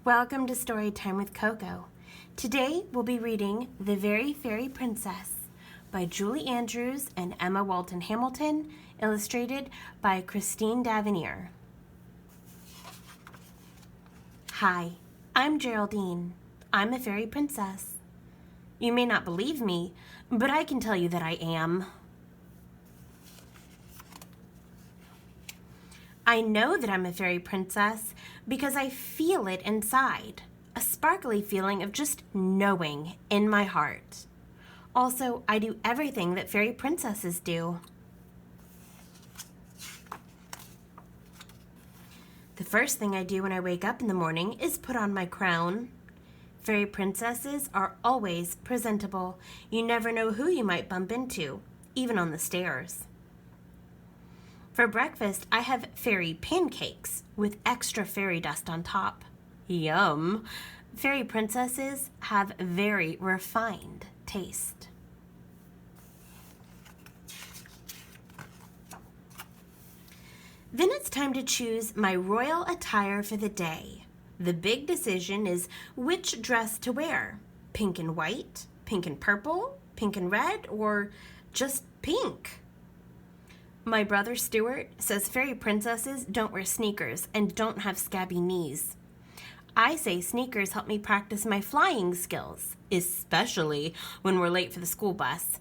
Welcome to Storytime with Coco. Today we'll be reading The Very Fairy Princess by Julie Andrews and Emma Walton Hamilton, illustrated by Christine Davenier. Hi, I'm Geraldine. I'm a fairy princess. You may not believe me, but I can tell you that I am. I know that I'm a fairy princess because I feel it inside, a sparkly feeling of just knowing in my heart. Also, I do everything that fairy princesses do. The first thing I do when I wake up in the morning is put on my crown. Fairy princesses are always presentable. You never know who you might bump into, even on the stairs. For breakfast, I have fairy pancakes with extra fairy dust on top. Yum! Fairy princesses have very refined taste. Then it's time to choose my royal attire for the day. The big decision is which dress to wear. Pink and white, pink and purple, pink and red, or just pink. My brother Stuart says fairy princesses don't wear sneakers and don't have scabby knees. I say sneakers help me practice my flying skills, especially when we're late for the school bus.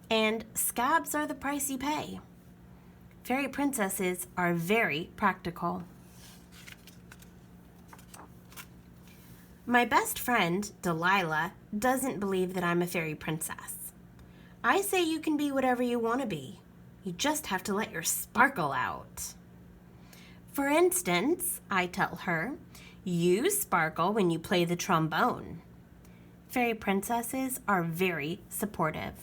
And scabs are the price you pay. Fairy princesses are very practical. My best friend, Delilah, doesn't believe that I'm a fairy princess. I say you can be whatever you want to be. You just have to let your sparkle out. For instance, I tell her, you sparkle when you play the trombone. Fairy princesses are very supportive.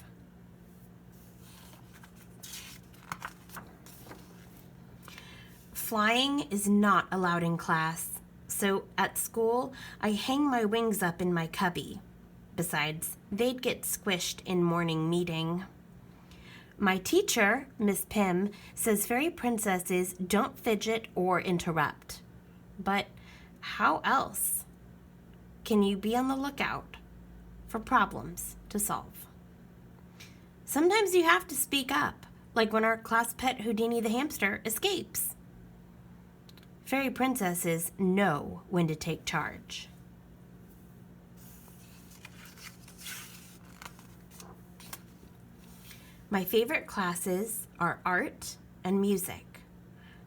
Flying is not allowed in class, so at school, I hang my wings up in my cubby. Besides, they'd get squished in morning meeting. My teacher, Miss Pym, says fairy princesses don't fidget or interrupt. But how else can you be on the lookout for problems to solve? Sometimes you have to speak up, like when our class pet Houdini the hamster escapes. Fairy princesses know when to take charge. My favorite classes are art and music.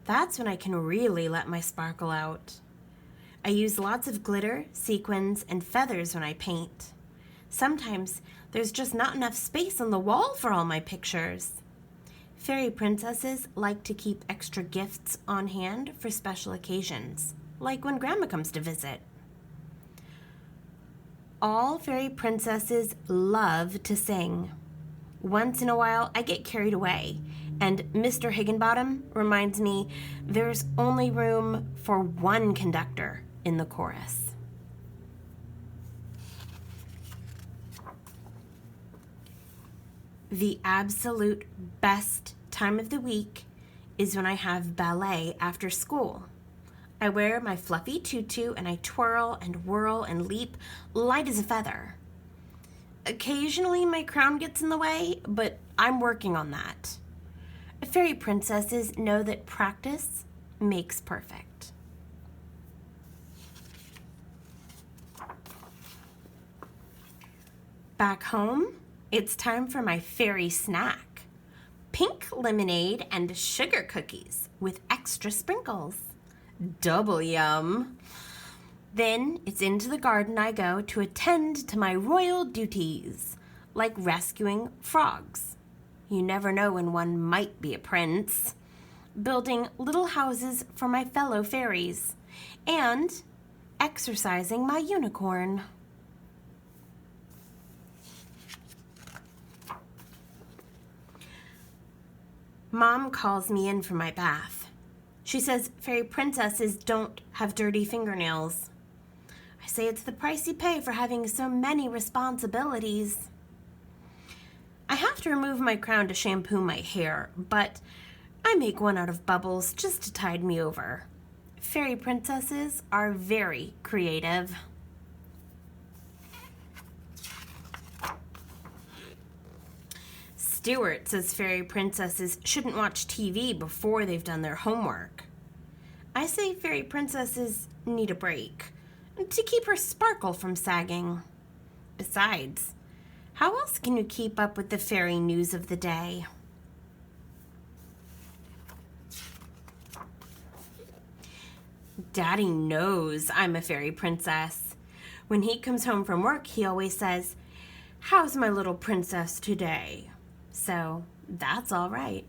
That's when I can really let my sparkle out. I use lots of glitter, sequins, and feathers when I paint. Sometimes there's just not enough space on the wall for all my pictures. Fairy princesses like to keep extra gifts on hand for special occasions, like when Grandma comes to visit. All fairy princesses love to sing. Once in a while, I get carried away, and Mr. Higginbottom reminds me there's only room for one conductor in the chorus. The absolute best time of the week is when I have ballet after school. I wear my fluffy tutu and I twirl and whirl and leap light as a feather. Occasionally my crown gets in the way, but I'm working on that. Fairy princesses know that practice makes perfect. Back home, it's time for my fairy snack. Pink lemonade and sugar cookies with extra sprinkles. Double yum. Then it's into the garden I go to attend to my royal duties, like rescuing frogs. You never know when one might be a prince. Building little houses for my fellow fairies, and exercising my unicorn. Mom calls me in for my bath. She says fairy princesses don't have dirty fingernails. I say it's the price you pay for having so many responsibilities. I have to remove my crown to shampoo my hair, but I make one out of bubbles just to tide me over. Fairy princesses are very creative. Stuart says fairy princesses shouldn't watch TV before they've done their homework. I say fairy princesses need a break to keep her sparkle from sagging. Besides, how else can you keep up with the fairy news of the day? Daddy knows I'm a fairy princess. When he comes home from work, he always says, "How's my little princess today?" So that's all right.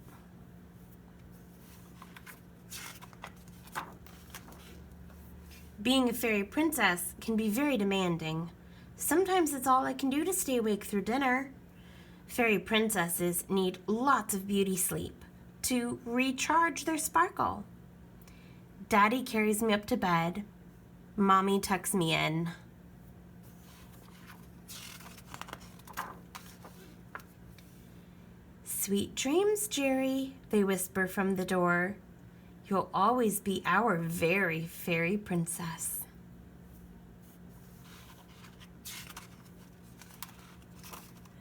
Being a fairy princess can be very demanding. Sometimes it's all I can do to stay awake through dinner. Fairy princesses need lots of beauty sleep to recharge their sparkle. Daddy carries me up to bed. Mommy tucks me in. "Sweet dreams, Jerry," they whisper from the door. "You'll always be our very fairy princess."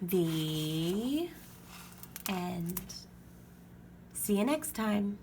The end. See you next time.